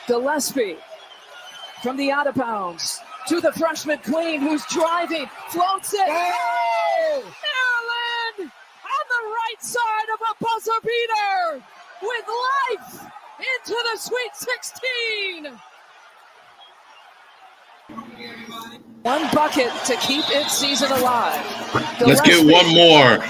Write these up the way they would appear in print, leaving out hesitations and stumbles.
Gillespie from the out of bounds to the freshman Queen, who's driving, floats it. Oh! Maryland on the right side of a buzzer beater with life into the Sweet 16. One bucket to keep its season alive. Let's get one more.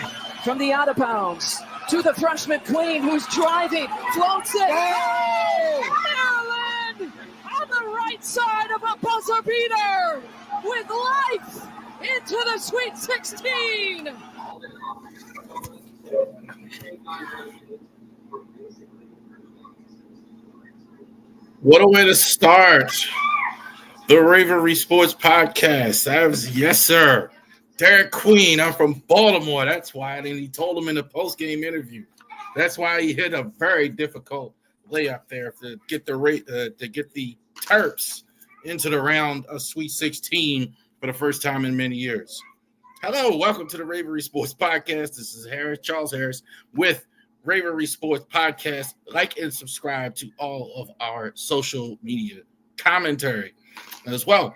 From the out of bounds to the freshman Queen, who's driving, floats it. Oh! Maryland on the right side of a buzzer beater with life into the Sweet 16. What a way to start the Ravery Sports Podcast. That was, yes, sir, Derek Queen. I'm from Baltimore. That's why. And he told him in the post-game interview. That's why he hit a very difficult layup there to get the Terps into the round of Sweet 16 for the first time in many years. Hello, welcome to the Ravery Sports Podcast. This is Charles Harris with Ravery Sports Podcast. Like and subscribe to all of our social media commentary as well.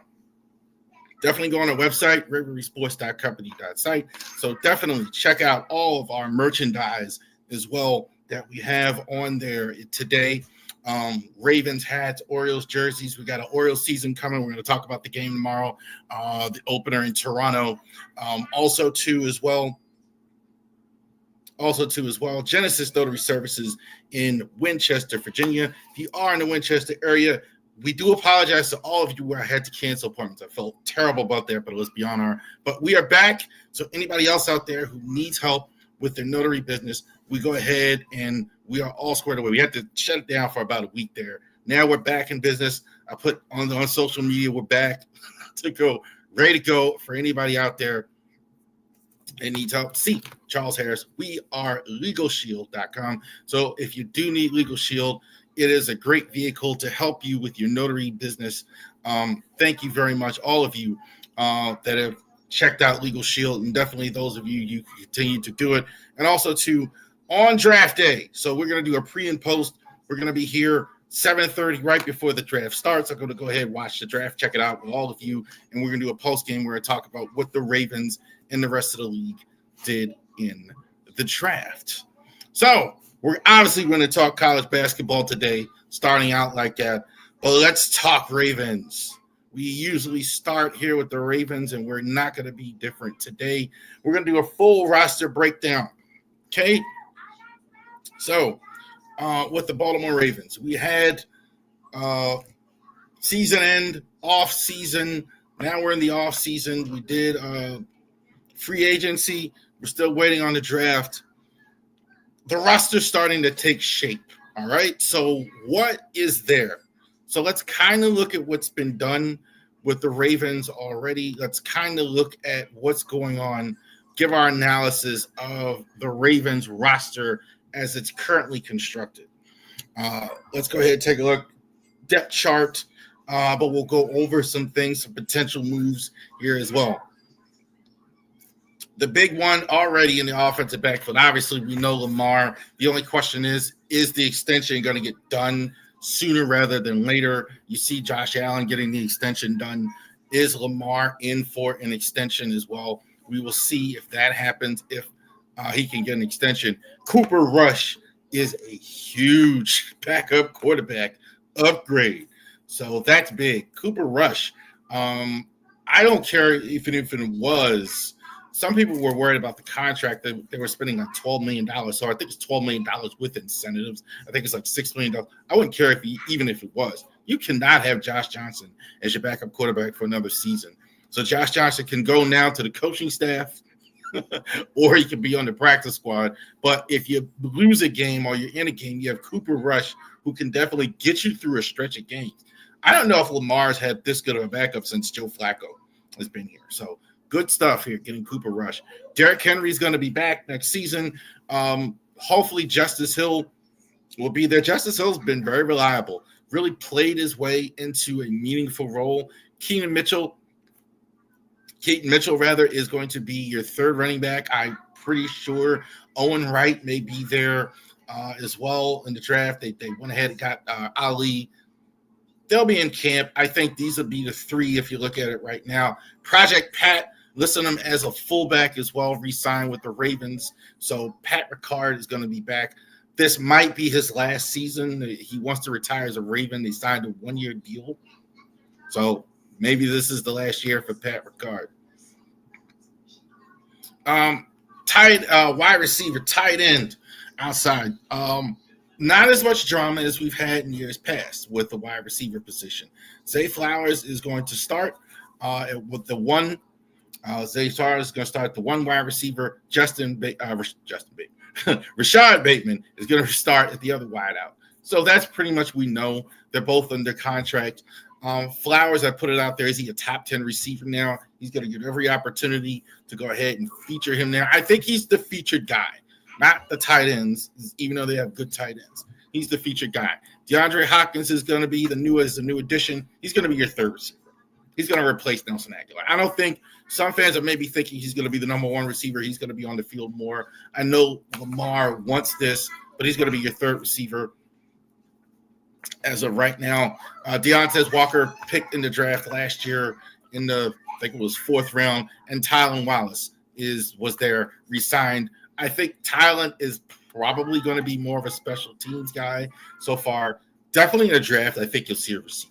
Definitely go on our website, ravorisports.company.site. So definitely check out all of our merchandise as well that we have on there today. Ravens hats, Orioles jerseys. We got an Orioles season coming. We're going to talk about the game tomorrow, the opener in Toronto. Also too as well, Genesis Notary Services in Winchester, Virginia. If you are in the Winchester area, we do apologize to all of you where I had to cancel appointments. I felt terrible about that, but it was beyond our. But we are back. So anybody else out there who needs help with their notary business, we go ahead and we are all squared away. We had to shut it down for about a week there. Now we're back in business. I put on social media, we're back to go, ready to go for anybody out there that needs help. See, Charles Harris, we are LegalShield.com. So if you do need Legal Shield, it is a great vehicle to help you with your notary business. Thank you very much, all of you that have checked out Legal Shield, and definitely those of you continue to do it. And also to on draft day. So we're going to do a pre and post. We're going to be here 7:30 right before the draft starts. I'm going to go ahead and watch the draft, check it out with all of you, and we're going to do a post game where I talk about what the Ravens and the rest of the league did in the draft. So we're obviously going to talk college basketball today, starting out like that. But let's talk Ravens. We usually start here with the Ravens, and we're not going to be different today. We're going to do a full roster breakdown. Okay? So, with the Baltimore Ravens, we had season end, off season. Now we're in the off season. We did free agency. We're still waiting on the draft. The roster's starting to take shape. All right. So what is there? So let's kind of look at what's been done with the Ravens already. Let's kind of look at what's going on, give our analysis of the Ravens roster as it's currently constructed. Let's go ahead and take a look. Depth chart, but we'll go over some things, some potential moves here as well. The big one already in the offensive backfield, obviously we know Lamar. The only question is the extension going to get done sooner rather than later? You see Josh Allen getting the extension done. Is Lamar in for an extension as well? We will see if that happens, if he can get an extension. Cooper Rush is a huge backup quarterback upgrade. So that's big. Cooper Rush. I don't care if it was. Some people were worried about the contract that they were spending like $12 million. So I think it's $12 million with incentives. I think it's like $6 million. I wouldn't care even if it was. You cannot have Josh Johnson as your backup quarterback for another season. So Josh Johnson can go now to the coaching staff or he can be on the practice squad. But if you lose a game or you're in a game, you have Cooper Rush who can definitely get you through a stretch of games. I don't know if Lamar's had this good of a backup since Joe Flacco has been here. So good stuff here, getting Cooper Rush. Derrick Henry's going to be back next season. Hopefully Justice Hill will be there. Justice Hill's been very reliable, really played his way into a meaningful role. Keaton Mitchell, is going to be your third running back. I'm pretty sure Owen Wright may be there as well in the draft. They went ahead and got Ali. They'll be in camp. I think these will be the three if you look at it right now. Project Pat, listen to him as a fullback as well, re-signed with the Ravens. So Pat Ricard is going to be back. This might be his last season. He wants to retire as a Raven. They signed a one-year deal. So maybe this is the last year for Pat Ricard. Wide receiver, tight end outside. Not as much drama as we've had in years past with the wide receiver position. Zay Flowers is going to start with the one. Zay Flowers is going to start the one wide receiver. Rashad Bateman is going to start at the other wide out. So that's pretty much we know. They're both under contract. Flowers, I put it out there. Is he a top 10 receiver now? He's going to get every opportunity to go ahead and feature him there. I think he's the featured guy. Not the tight ends, even though they have good tight ends. He's the featured guy. DeAndre Hopkins is going to be the new addition. He's going to be your third receiver. He's going to replace Nelson Aguilar. I don't think some fans are maybe thinking he's going to be the number one receiver. He's going to be on the field more. I know Lamar wants this, but he's going to be your third receiver as of right now. Deontay Walker picked in the draft last year in the, I think it was fourth round, and Tylan Wallace was there, re-signed. I think Tylan is probably going to be more of a special teams guy so far. Definitely in a draft, I think you'll see a receiver.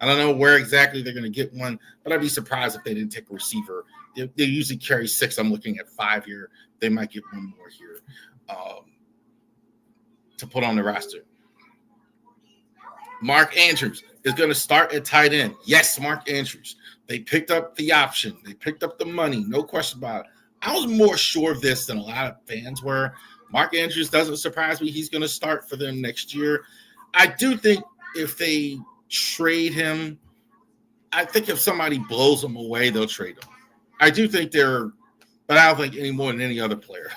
I don't know where exactly they're going to get one, but I'd be surprised if they didn't take a receiver. They usually carry 6. I'm looking at 5 here. They might get one more here to put on the roster. Mark Andrews is going to start at tight end. Yes, Mark Andrews. They picked up the option. They picked up the money. No question about it. I was more sure of this than a lot of fans were. Mark Andrews doesn't surprise me. He's going to start for them next year. I do think if they trade him, I think if somebody blows him away, they'll trade him. I do think but I don't think any more than any other player.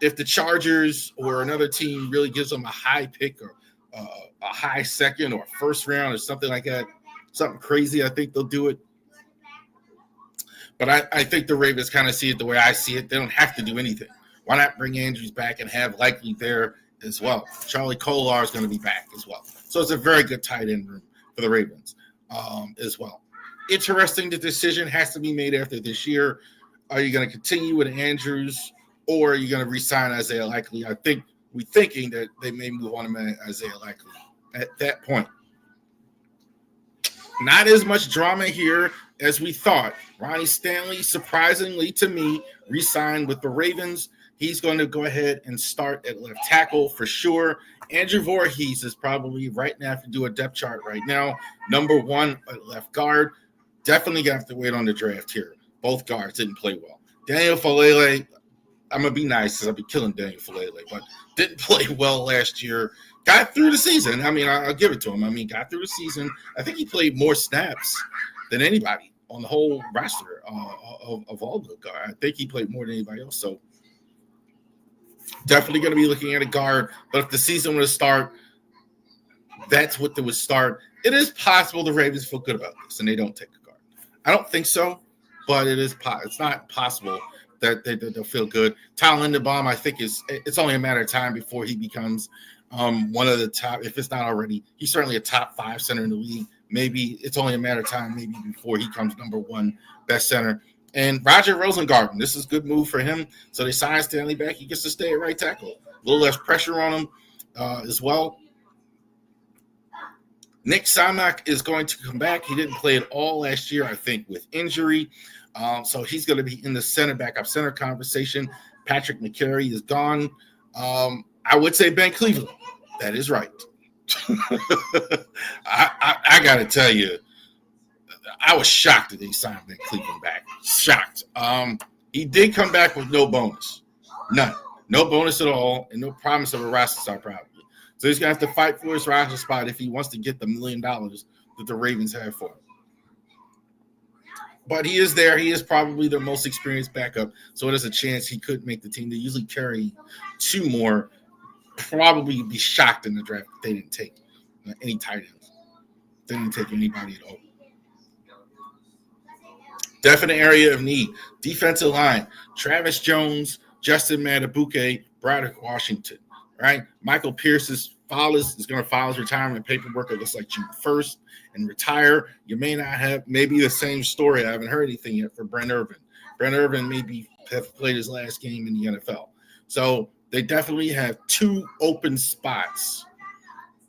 If the Chargers or another team really gives them a high pick or a high second or first round or something like that, something crazy, I think they'll do it. But I think the Ravens kind of see it the way I see it. They don't have to do anything. Why not bring Andrews back and have Likely there as well? Charlie Kolar is going to be back as well. So it's a very good tight end room for the Ravens as well. Interesting, the decision has to be made after this year. Are you going to continue with Andrews or are you going to re-sign Isaiah Likely? I think we're thinking that they may move on to Isaiah Likely at that point. Not as much drama here as we thought. Ronnie Stanley, surprisingly to me, re-signed with the Ravens. He's going to go ahead and start at left tackle for sure. Andrew Voorhees is probably right now, if you do a depth chart right now, number 1 at left guard. Definitely going to have to wait on the draft here. Both guards didn't play well. Daniel Falele, I'm going to be nice because I'll be killing Daniel Falele, but didn't play well last year. Got through the season. I mean, I'll give it to him. I mean, got through the season. I think he played more snaps than anybody on the whole roster of all the guards. I think he played more than anybody else. So definitely going to be looking at a guard. But if the season were to start, that's what they would start. It is possible the Ravens feel good about this and they don't take a guard. I don't think so, but it's not possible that they'll feel good. Tyler Linderbaum, I think it's only a matter of time before he becomes one of the top, if it's not already. He's certainly a top 5 center in the league. Maybe it's only a matter of time, maybe before he comes number 1 best center. And Roger Rosengarten, this is a good move for him. So they signed Stanley back. He gets to stay at right tackle. A little less pressure on him as well. Nick Samak is going to come back. He didn't play at all last year, I think, with injury. So he's going to be in the backup center conversation. Patrick McCary is gone. I would say Ben Cleveland. That is right. I got to tell you, I was shocked that they signed Ben Cleveland back. Shocked. He did come back with no bonus. None. No bonus at all, and no promise of a roster spot probably. So he's going to have to fight for his roster spot if he wants to get the $1 million that the Ravens have for him. But he is there. He is probably their most experienced backup, so there's a chance he could make the team. They usually carry 2 more. Probably be shocked in the draft if they didn't take any tight ends. They didn't take anybody at all. Definite area of need. Defensive line. Travis Jones, Justin Matabuke, Broderick Washington. Right? Michael Pierce is going to file his retirement paperwork. It looks like June 1st and retire. You may not have maybe the same story. I haven't heard anything yet for Brent Irvin. Brent Irvin maybe have played his last game in the NFL. So they definitely have 2 open spots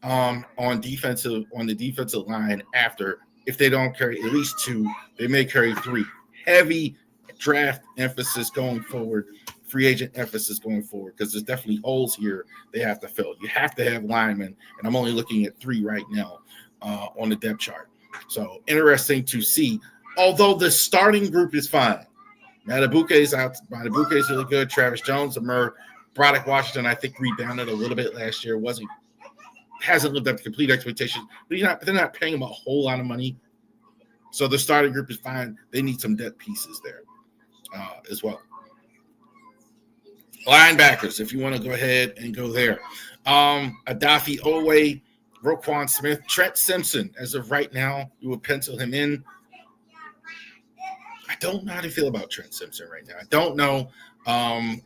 on the defensive line after. If they don't carry at least 2, they may carry 3. Heavy draft emphasis going forward, free agent emphasis going forward, because there's definitely holes here they have to fill. You have to have linemen, and I'm only looking at 3 right now on the depth chart. So interesting to see. Although the starting group is fine. Matabuke is out. Matabuke is really good. Travis Jones, Broderick Washington, I think rebounded a little bit last year. Hasn't lived up to complete expectations, but they're not paying him a whole lot of money. So the starting group is fine. They need some depth pieces there as well. Linebackers, if you want to go ahead and go there. Adafi Owe, Roquan Smith, Trent Simpson. As of right now, you would pencil him in. I don't know how to feel about Trent Simpson right now. I don't know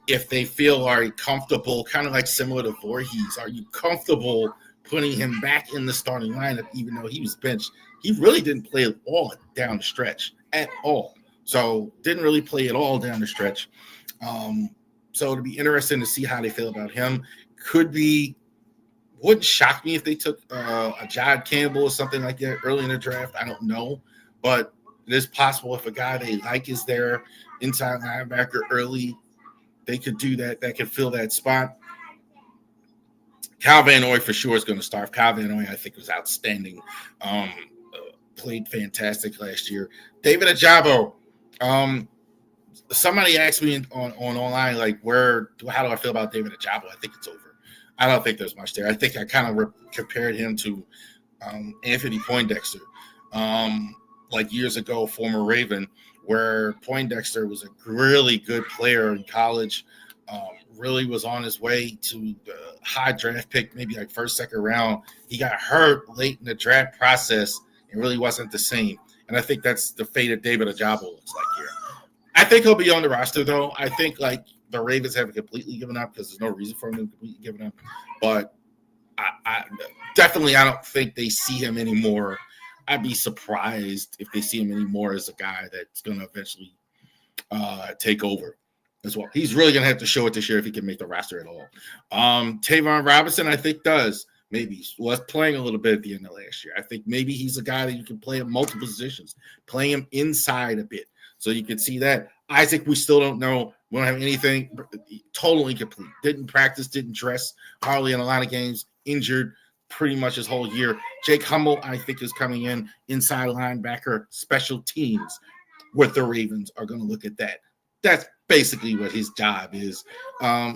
if they feel are comfortable, kind of like similar to Voorhees. Are you comfortable putting him back in the starting lineup, even though he was benched? He really didn't play at all down the stretch at all. So didn't really play at all down the stretch. So it'll be interesting to see how they feel about him. Wouldn't shock me if they took a Jod Campbell or something like that early in the draft. I don't know. But it is possible if a guy they like is there, inside linebacker early, they could do that. That could fill that spot. Kyle Van Noy for sure is going to start. Kyle Van Noy, I think, was outstanding. Played fantastic last year. David Ajabo. Somebody asked me on online, like, how do I feel about David Ajabo? I think it's over. I don't think there's much there. I think I kind of compared him to Anthony Poindexter, like years ago, former Raven, where Poindexter was a really good player in college, really was on his way to the high draft pick, maybe like first, second round. He got hurt late in the draft process and really wasn't the same. And I think that's the fate of David Ajabo looks like here. I think he'll be on the roster, though. I think, like, the Ravens haven't completely given up because there's no reason for him to completely give up. But I don't think they see him anymore. I'd be surprised if they see him anymore as a guy that's going to eventually take over as well. He's really going to have to show it this year if he can make the roster at all. Tavon Robinson, I think, does. Maybe was playing a little bit at the end of last year. I think maybe he's a guy that you can play in multiple positions, playing him inside a bit. So you can see that. Isaac, we still don't know. We don't have anything. Totally complete. Didn't practice, didn't dress hardly in a lot of games. Injured pretty much his whole year. Jake Hummel, I think, is coming in inside linebacker, special teams with the Ravens are going to look at that. That's basically what his job is.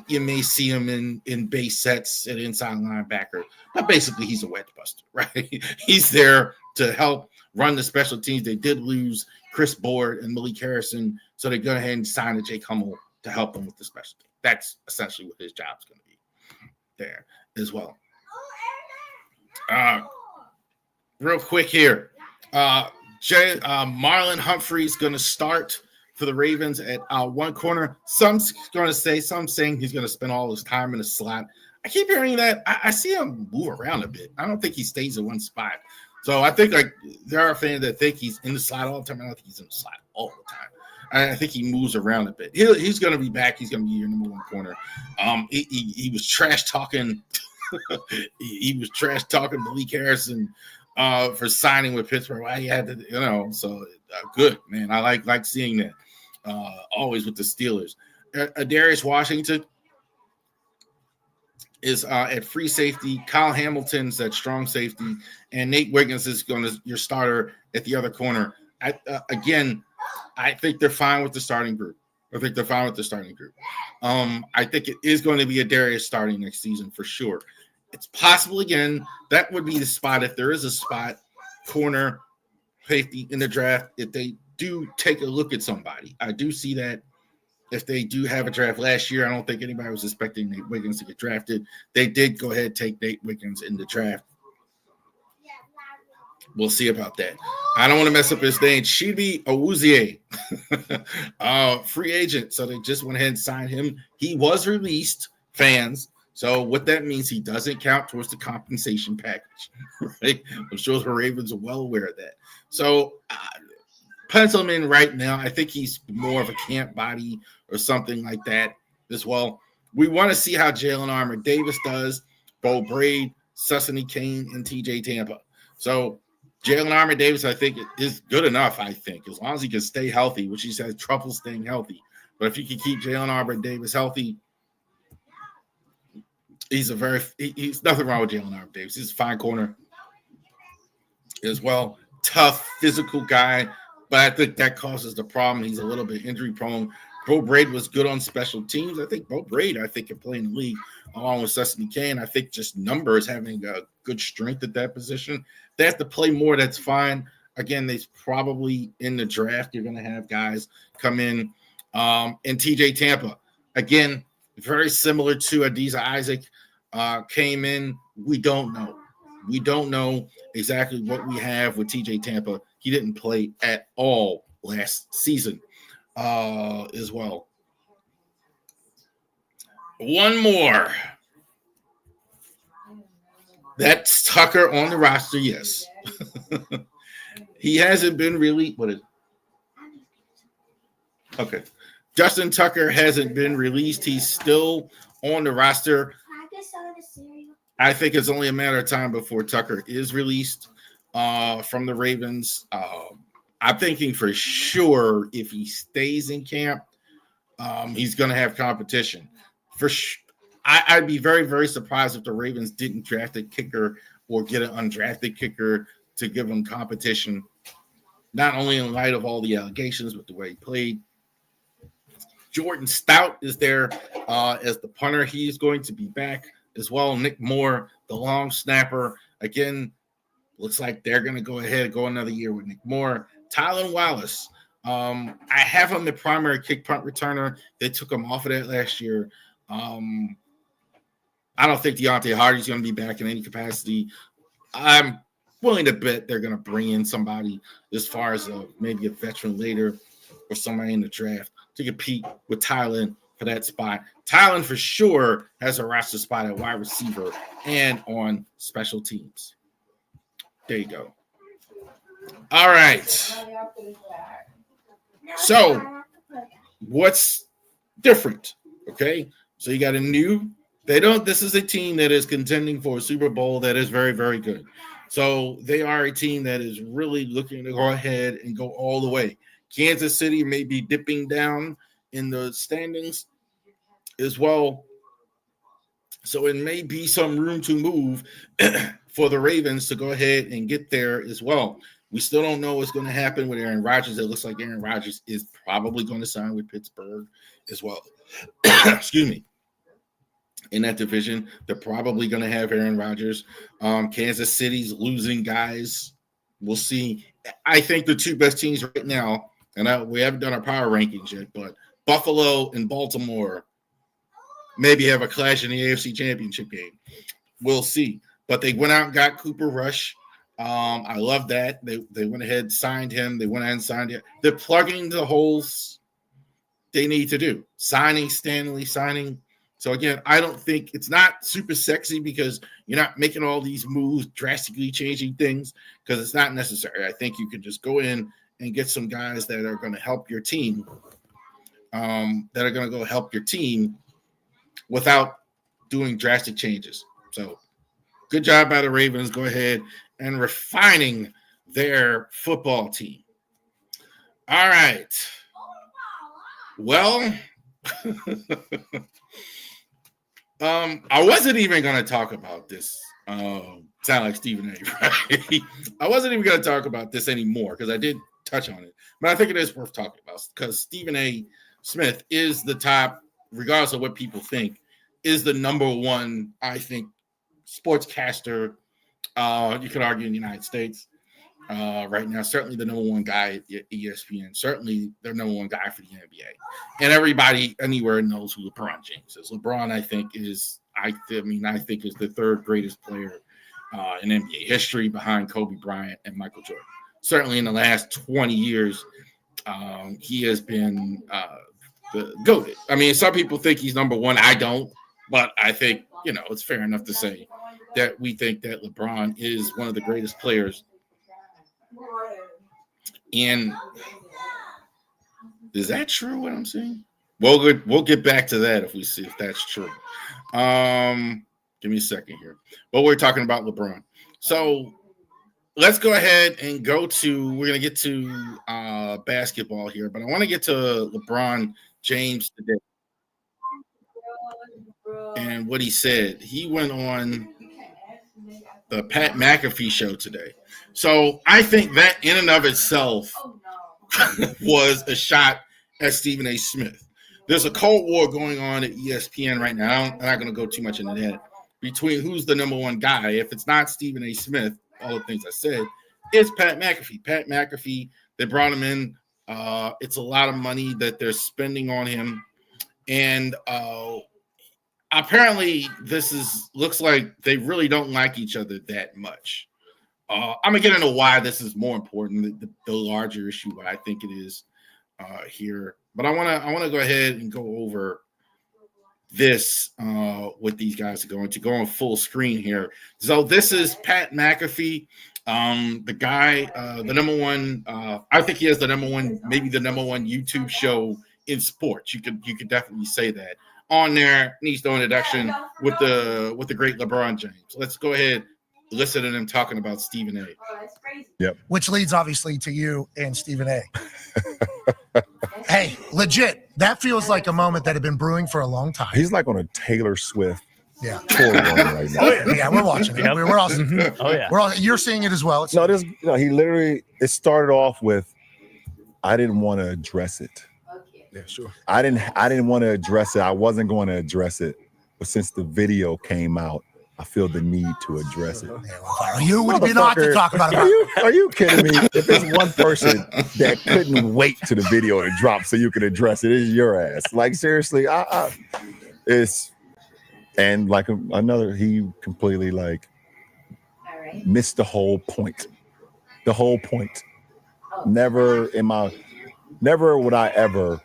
You may see him in base sets at inside linebacker, but basically he's a wedge buster, right? He's there to help run the special teams. They did lose Chris Board and Malik Harrison, so they go ahead and sign a Jake Hummel to help them with the special team. That's essentially what his job is going to be there as well. Real quick here. Marlon Humphrey's going to start for the Ravens at one corner. Some saying he's going to spend all his time in the slot. I keep hearing that. I see him move around a bit. I don't think he stays in one spot. So I think there are fans that think he's in the slot all the time. I don't think he's in the slot all the time. I think he moves around a bit. He's going to be back. He's going to be your number one corner. He was trash talking. He was trash talking Malik Harrison for signing with Pittsburgh. Why he had to, so good, man. I like seeing that. Always with the Steelers. Darius Washington is at free safety. Kyle Hamilton's at strong safety, and Nate Wiggins is your starter at the other corner. I think they're fine with the starting group. I think it is going to be a Darius starting next season for sure. It's possible again. That would be the spot if there is a spot, corner, safety in the draft. If they do take a look at somebody, I do see that. If they do have a draft last year, I don't think anybody was expecting Nate Wiggins to get drafted. They did go ahead and take Nate Wiggins in the draft. We'll see about that. I don't want to mess up his name. Chibi Awuzie, free agent. So they just went ahead and signed him. He was released, fans. So what that means, he doesn't count towards the compensation package, right? I'm sure the Ravens are well aware of that. So pencil him in right now. I think he's more of a camp body or something like that as well. We want to see how Jalen Armour-Davis does, Bo Braid, Sesame Kane, and TJ Tampa. So Jalen Armour-Davis, I think, is good enough, I think, as long as he can stay healthy, which he's had trouble staying healthy. But if you can keep Jalen Armour-Davis healthy, he's nothing wrong with Jalen Armour-Davis. He's a fine corner as well. Tough, physical guy, but I think that causes the problem. He's a little bit injury prone. Bo Braid was good on special teams. I think Bo Braid, can play in the league along with Sesame Kane. I think just numbers, having a good strength at that position. They have to play more. That's fine. Again, they probably in the draft, you're going to have guys come in. And TJ Tampa, again, very similar to Adiza Isaac, came in. We don't know. We don't know exactly what we have with TJ Tampa. He didn't play at all last season as well. One more. That's Tucker on the roster, yes. He hasn't been really – okay. Justin Tucker hasn't been released. He's still on the roster. I think it's only a matter of time before Tucker is released from the Ravens. I'm thinking for sure if he stays in camp, he's going to have competition. I'd be very, very surprised if the Ravens didn't draft a kicker or get an undrafted kicker to give him competition, not only in light of all the allegations, but the way he played. Jordan Stout is there as the punter. He's going to be back as well. Nick Moore, the long snapper. Again, looks like they're going to go ahead and go another year with Nick Moore. Tylan Wallace. I have him the primary kick punt returner. They took him off of that last year. I don't think Deontay Hardy's going to be back in any capacity. I'm willing to bet they're going to bring in somebody as far as maybe a veteran later or somebody in the draft to compete with Tylan for that spot. Tylan for sure has a roster spot at wide receiver and on special teams. There you go. All right. So what's different? Okay. So you got this is a team that is contending for a Super Bowl that is very, very good. So they are a team that is really looking to go ahead and go all the way. Kansas City may be dipping down in the standings as well. So it may be some room to move for the Ravens to go ahead and get there as well. We still don't know what's going to happen with Aaron Rodgers. It looks like Aaron Rodgers is probably going to sign with Pittsburgh as well. Excuse me. In that division, they're probably going to have Aaron Rodgers. Kansas City's losing guys. We'll see. I think the two best teams right now, and we haven't done our power rankings yet, but Buffalo and Baltimore maybe have a clash in the AFC Championship game. We'll see. but they went out and got Cooper Rush. I love that. They went ahead and signed him. They went ahead and signed him. They're plugging the holes they need to do. Signing Stanley, signing. So again, I don't think it's not super sexy because you're not making all these moves, drastically changing things, because it's not necessary. I think you can just go in and get some guys that are going to help your team, without doing drastic changes. So good job by the Ravens. Go ahead and refining their football team. All right. Well, I wasn't even going to talk about this. Sound like Stephen A, right? I wasn't even going to talk about this anymore because I did touch on it. But I think it is worth talking about because Stephen A. Smith is the top, regardless of what people think, is the number one, I think, sportscaster, you could argue, in the United States right now. Certainly the number one guy at ESPN. Certainly their number one guy for the NBA. And everybody anywhere knows who LeBron James is. LeBron, I think, is the third greatest player in NBA history behind Kobe Bryant and Michael Jordan. Certainly in the last 20 years, he has been the GOAT. I mean, some people think he's number one. I don't. But I think, it's fair enough to say that we think that LeBron is one of the greatest players. And is that true, what I'm saying? Well, we'll get back to that if we see if that's true. Give me a second here. But we're talking about LeBron. So let's go ahead and we're going to get to basketball here. But I want to get to LeBron James today. And what he said. He went on the Pat McAfee show today. So I think that in and of itself was a shot at Stephen A. Smith. There's a Cold War going on at ESPN right now. I'm not going to go too much into that. Between who's the number one guy. If it's not Stephen A. Smith, all the things I said, it's Pat McAfee. Pat McAfee, they brought him in. It's a lot of money that they're spending on him. And apparently looks like they really don't like each other that much. I'm gonna get into why this is more important, the larger issue, what I think it is here. But I wanna go ahead and go over this what these guys are going to go on full screen here. So this is Pat McAfee, the guy, the number one. I think he has the number one, maybe the number one YouTube show in sports. You could definitely say that. On there, needs no introduction with the great LeBron James. Let's go ahead, listen to them talking about Stephen A. Yep. Which leads obviously to you and Stephen A. Hey, legit, that feels like a moment that had been brewing for a long time. He's like on a Taylor Swift tour right now. Yeah, we're watching it. Yep. We're all. Oh yeah, you're seeing it as well. He literally. It started off with, I didn't want to address it. Yeah, sure. I didn't want to address it. I wasn't going to address it. But since the video came out, I feel the need to address it. You would be not to talk about it. Are you kidding me? If there's one person that couldn't wait to the video to drop so you could address it, it's your ass. Like, seriously, and like another, he completely missed the whole point. The whole point. Never would I ever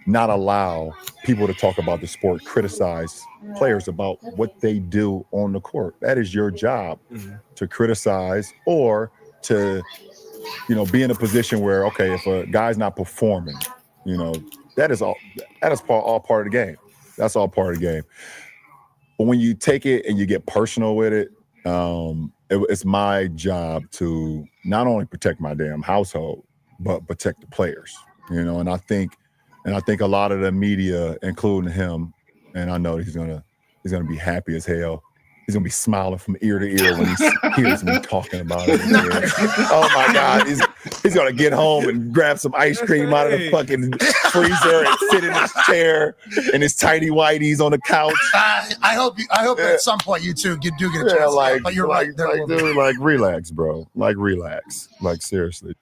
not allow people to talk about the sport, criticize players about what they do on the court. That is your job, to criticize or to, be in a position where, okay, if a guy's not performing, that is all part of the game. That's all part of the game. But when you take it and you get personal with it, it's my job to not only protect my damn household, but protect the players. And I think a lot of the media, including him, and I know he's gonna be happy as hell. He's gonna be smiling from ear to ear when he hears me talking about it. Oh my God, he's gonna get home and grab some ice cream out of the fucking freezer and sit in his chair and his tighty whities on the couch. I hope at some point you two do get a chance. But you're right. Dude, relax, bro. Relax. Seriously.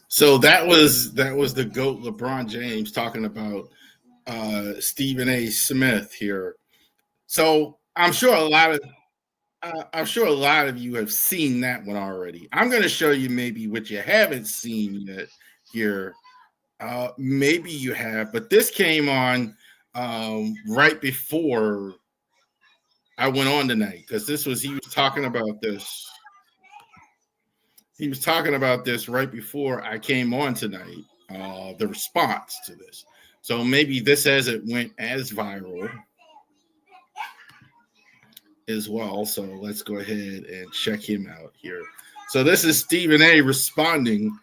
So that was the GOAT LeBron James talking about Stephen A. Smith here. So I'm sure a lot of you have seen that one already. I'm going to show you maybe what you haven't seen yet here. Maybe you have, but this came on right before I went on tonight because he was talking about this. He was talking about this right before I came on tonight. The response to this. So maybe this hasn't went as viral as well. So let's go ahead and check him out here. So this is Stephen A. responding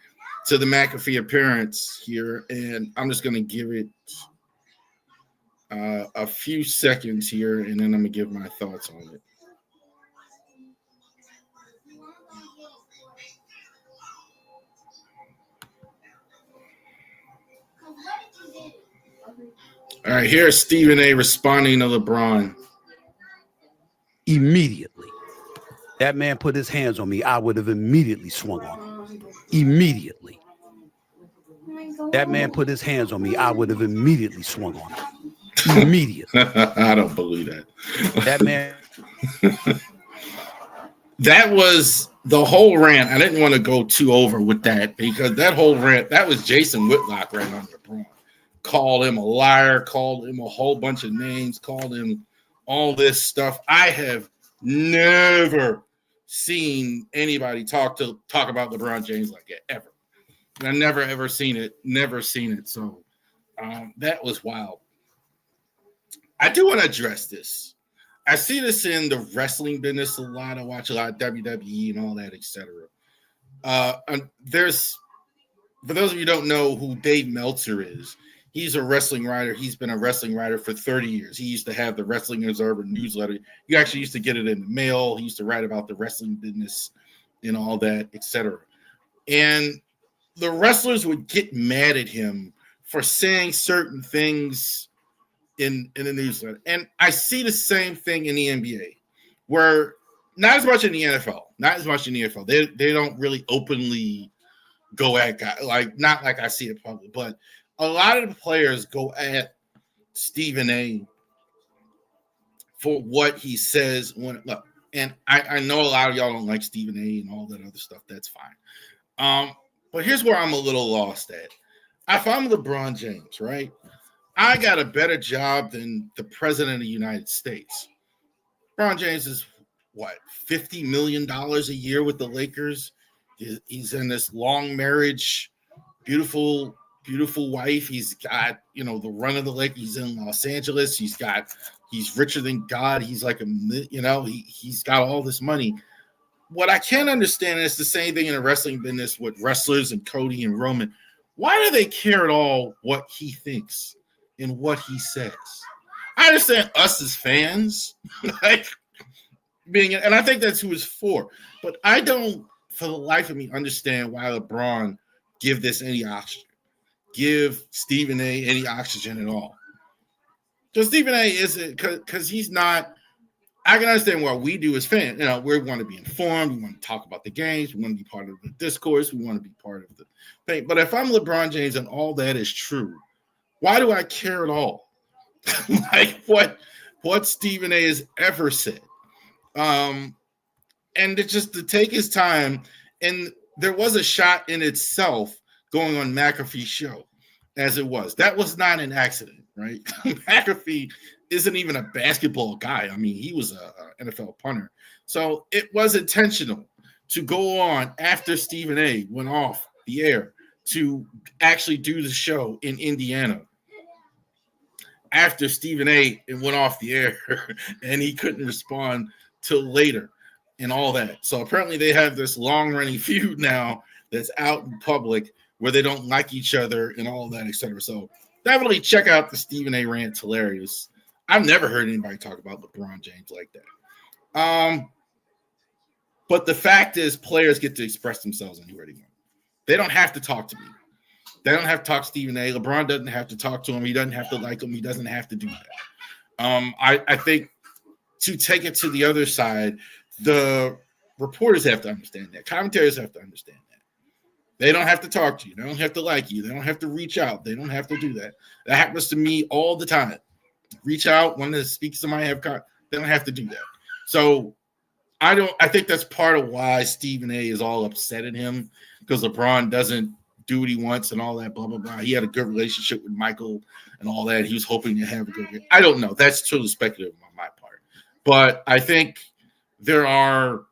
to the McAfee appearance here, and I'm just going to give it a few seconds here, and then I'm going to give my thoughts on it. All right, here's Stephen A. responding to LeBron. Immediately. That man put his hands on me, I would have immediately swung on him. Immediately. That man put his hands on me, I would have immediately swung on him. Immediately. I don't believe that. That man. That was the whole rant. I didn't want to go too over with that because that whole rant, that was Jason Whitlock right on LeBron. Called him a liar, called him a whole bunch of names, called him all this stuff. I have never seen anybody talk about LeBron James like that ever. I never ever seen it. Never seen it. So that was wild. I do want to address this. I see this in the wrestling business a lot. I watch a lot of WWE and all that, etc. There's, for those of you who don't know who Dave Meltzer is, he's a wrestling writer. He's been a wrestling writer for 30 years. He used to have the Wrestling Observer newsletter. You actually used to get it in the mail. He used to write about the wrestling business and all that, etc. And the wrestlers would get mad at him for saying certain things in the newsletter. And I see the same thing in the NBA, where not as much in the NFL, They don't really openly go at guys, like not like I see it public, but a lot of the players go at Stephen A. for what he says look. And I know a lot of y'all don't like Stephen A. and all that other stuff. That's fine. But here's where I'm a little lost at. If I'm LeBron James, right? I got a better job than the president of the United States. LeBron James is what, $50 million a year with the Lakers. He's in this long marriage, beautiful wife. He's got, the run of the Lakers. He's in Los Angeles. He's richer than God. He's like he's got all this money. What I can't understand is the same thing in the wrestling business with wrestlers and Cody and Roman. Why do they care at all what he thinks and what he says? I understand us as fans, and I think that's who it's for. But I don't, for the life of me, understand why LeBron give this any oxygen, give Stephen A. any oxygen at all. Because Stephen A. isn't, because he's not. I can understand what we do as fans. We want to be informed. We want to talk about the games. We want to be part of the discourse. We want to be part of the thing. But if I'm LeBron James and all that is true, why do I care at all? Like what Stephen A. has ever said. And to take his time, and there was a shot in itself going on McAfee's show, as it was. That was not an accident, right? McAfee isn't even a basketball guy. I mean, he was an NFL punter. So it was intentional to go on after Stephen A. went off the air to actually do the show in Indiana. After Stephen A. went off the air and he couldn't respond till later and all that. So apparently they have this long-running feud now that's out in public where they don't like each other and all that, etc. So definitely check out the Stephen A. rant. It's hilarious. I've never heard anybody talk about LeBron James like that. But the fact is, players get to express themselves anywhere they want. They don't have to talk to me. They don't have to talk to Stephen A. LeBron doesn't have to talk to him. He doesn't have to like him. He doesn't have to do that. I think to take it to the other side, the reporters have to understand that. Commentators have to understand that. They don't have to talk to you. They don't have to like you. They don't have to reach out. They don't have to do that. That happens to me all the time. Reach out, want to speak to somebody, they don't have to do that. So I think that's part of why Stephen A is all upset at him, because LeBron doesn't do what he wants and all that, blah, blah, blah. He had a good relationship with Michael and all that. He was hoping to have a good game. I don't know. That's totally speculative on my part. But I think there are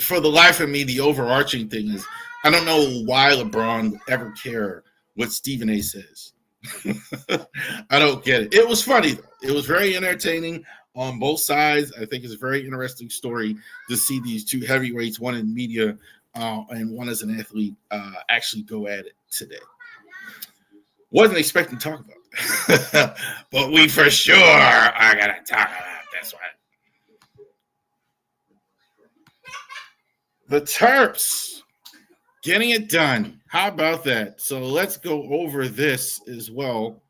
for the life of me, the overarching thing is I don't know why LeBron would ever care what Stephen A says. I don't get it. It was funny, though. It was very entertaining on both sides. I think it's a very interesting story to see these two heavyweights, one in media and one as an athlete, actually go at it today. Wasn't expecting to talk about it, but we for sure are going to talk about this one. The Terps getting it done. How about that? So let's go over this as well.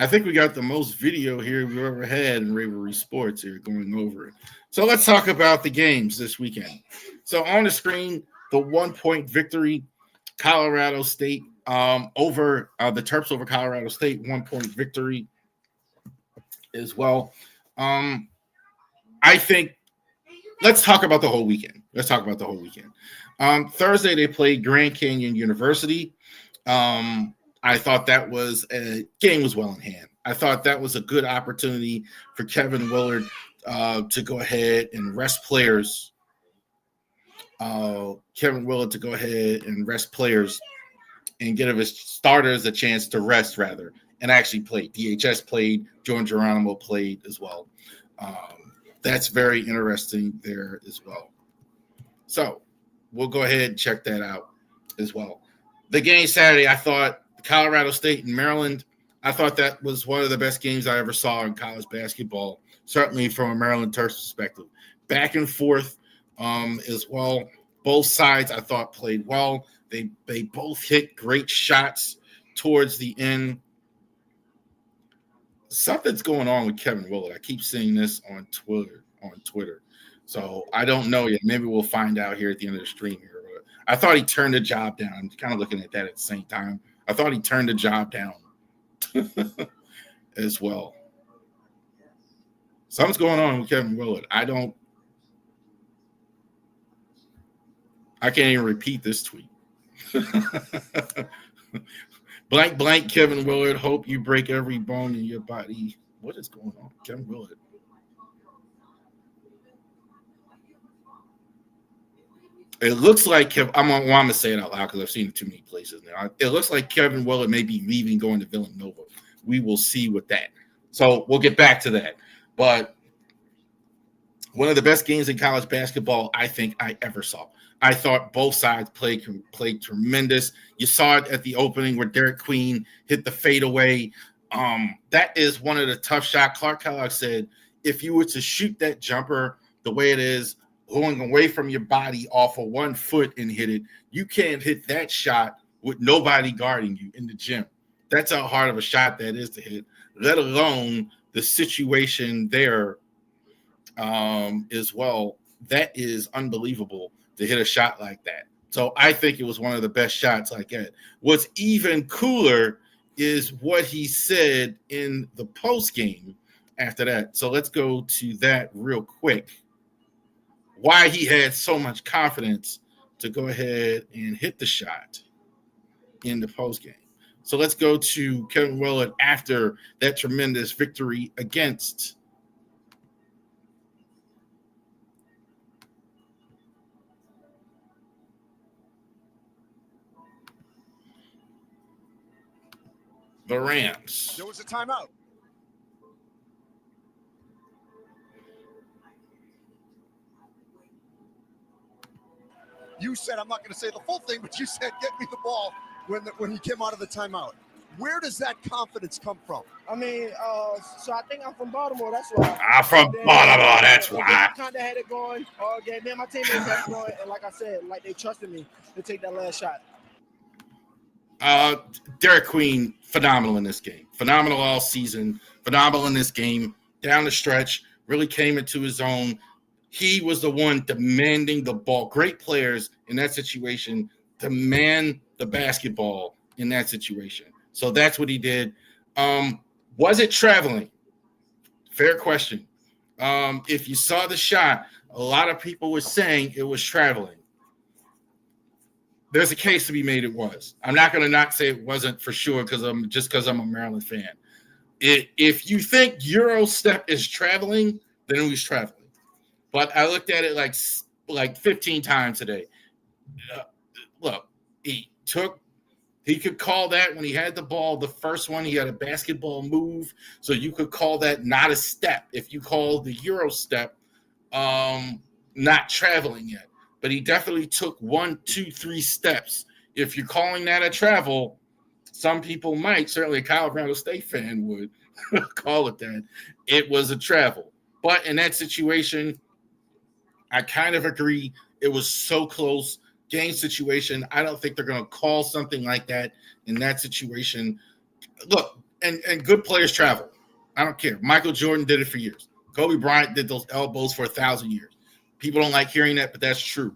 I think we got the most video here we've ever had in Ravery Sports here going over it. So let's talk about the games this weekend. So on the screen, the 1-point victory, Colorado State over the Terps over Colorado State, 1-point victory as well. I think let's talk about the whole weekend. Thursday, they played Grand Canyon University. I thought that was a game was well in hand. I thought that was a good opportunity for Kevin Willard to go ahead and rest players. Kevin Willard to go ahead and rest players and give his starters a chance to rest, rather, and actually play. DHS played. Jordan Geronimo played as well. That's very interesting there as well. So we'll go ahead and check that out as well. The game Saturday, I thought Colorado State and Maryland, I thought that was one of the best games I ever saw in college basketball, certainly from a Maryland Terps perspective. Back and forth as well. Both sides, I thought, played well. They both hit great shots towards the end. Something's going on with Kevin Willard. I keep seeing this on Twitter. So I don't know yet. Maybe we'll find out here at the end of the stream here. But I thought he turned the job down. I'm kind of looking at that at the same time. I thought he turned the job down as well. Something's going on with Kevin Willard. I can't even repeat this tweet. Blank Kevin Willard. Hope you break every bone in your body. What is going on, Kevin Willard? It looks like I'm going to say it out loud because I've seen it too many places now. It looks like Kevin Willard may be leaving, going to Villanova. We will see with that. So we'll get back to that. But one of the best games in college basketball I think I ever saw. I thought both sides played tremendous. You saw it at the opening where Derek Queen hit the fadeaway. That is one of the tough shots. Clark Kellogg said, if you were to shoot that jumper the way it is, going away from your body off of 1 foot and hit it, you can't hit that shot with nobody guarding you in the gym. That's how hard of a shot that is to hit, let alone the situation there as well. That is unbelievable to hit a shot like that. So I think it was one of the best shots like that. What's even cooler is what he said in the post game after that. So let's go to that real quick. Why he had so much confidence to go ahead and hit the shot in the post game. So let's go to Kevin Willard after that tremendous victory against the Rams. There was a timeout. You said, I'm not going to say the full thing, but you said, get me the ball when he came out of the timeout. Where does that confidence come from? I mean, so I think I'm from Baltimore. That's why. I'm from Baltimore. That's why. I kind of had it going all game. Me and my teammates had it going, and like I said, like they trusted me to take that last shot. Derek Queen, phenomenal in this game. Phenomenal all season. Phenomenal in this game. Down the stretch, really came into his own. he was the one demanding the ball. Great players in that situation demand the basketball in that situation. So that's what he did. Was it traveling? Fair question. If you saw the shot, a lot of people were saying it was traveling. There's a case to be made it was. I'm not going to not say it wasn't for sure because I'm a Maryland fan. If you think Euro step is traveling, then it was traveling. But I looked at it like 15 times today. Look, he could call that when he had the ball. The first one, he had a basketball move, so you could call that not a step. If you call the Euro step not traveling yet. But he definitely took 1, 2, 3 steps. If you're calling that a travel, some people might, certainly a Colorado State fan would call it that. It was a travel. But in that situation, I kind of agree. It was so close. Game situation. I don't think they're going to call something like that in that situation. Look, and good players travel. I don't care. Michael Jordan did it for years. Kobe Bryant did those elbows for 1,000 years. People don't like hearing that, but that's true.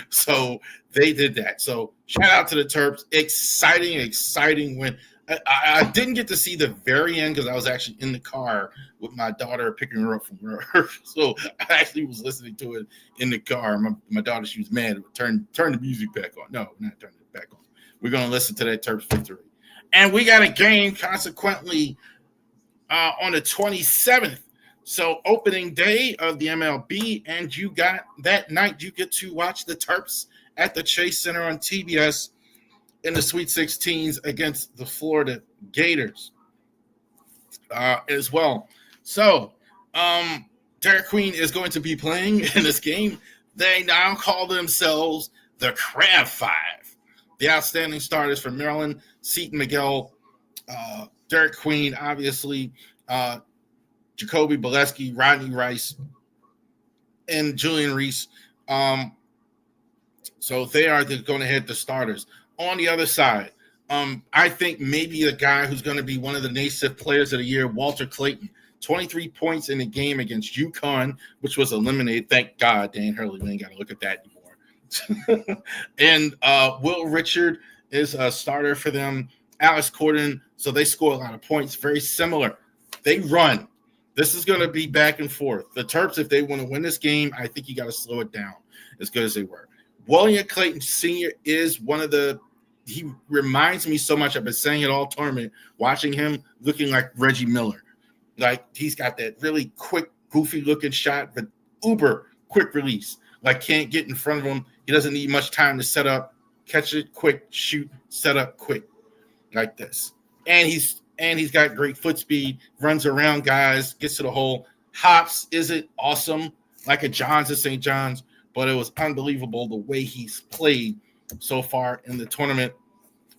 So they did that. So shout out to the Terps. Exciting win. I didn't get to see the very end because I was actually in the car with my daughter picking her up from work. So I actually was listening to it in the car. My daughter, she was mad. Turn the music back on. No, not turning it back on. We're going to listen to that Terps victory. And we got a game, consequently, on the 27th. So opening day of the MLB, and you got that night, you get to watch the Terps at the Chase Center on TBS in the Sweet 16s against the Florida Gators as well. So Derek Queen is going to be playing in this game. They now call themselves the Crab Five. The outstanding starters from Maryland, Seton Miguel, Derek Queen, obviously, Jacoby Bolesky, Rodney Rice, and Julian Reese. So they are going to hit the starters. On the other side, I think maybe the guy who's going to be one of the Naismith Players of the Year, Walter Clayton, 23 points in the game against UConn, which was eliminated. Thank God, Dan Hurley, we ain't got to look at that anymore. And Will Richard is a starter for them. Alex Corden, so they score a lot of points. Very similar. They run. This is going to be back and forth. The Terps, if they want to win this game, I think you got to slow it down as good as they were. William Clayton Sr. is one of the – he reminds me so much. I've been saying it all tournament, watching him looking like Reggie Miller. Like, he's got that really quick, goofy-looking shot, but uber quick release. Like, can't get in front of him. He doesn't need much time to set up, catch it quick, shoot, set up quick, like this. And he's got great foot speed, runs around guys, gets to the hole. Hops isn't awesome like a Johns at St. John's, but it was unbelievable the way he's played so far in the tournament.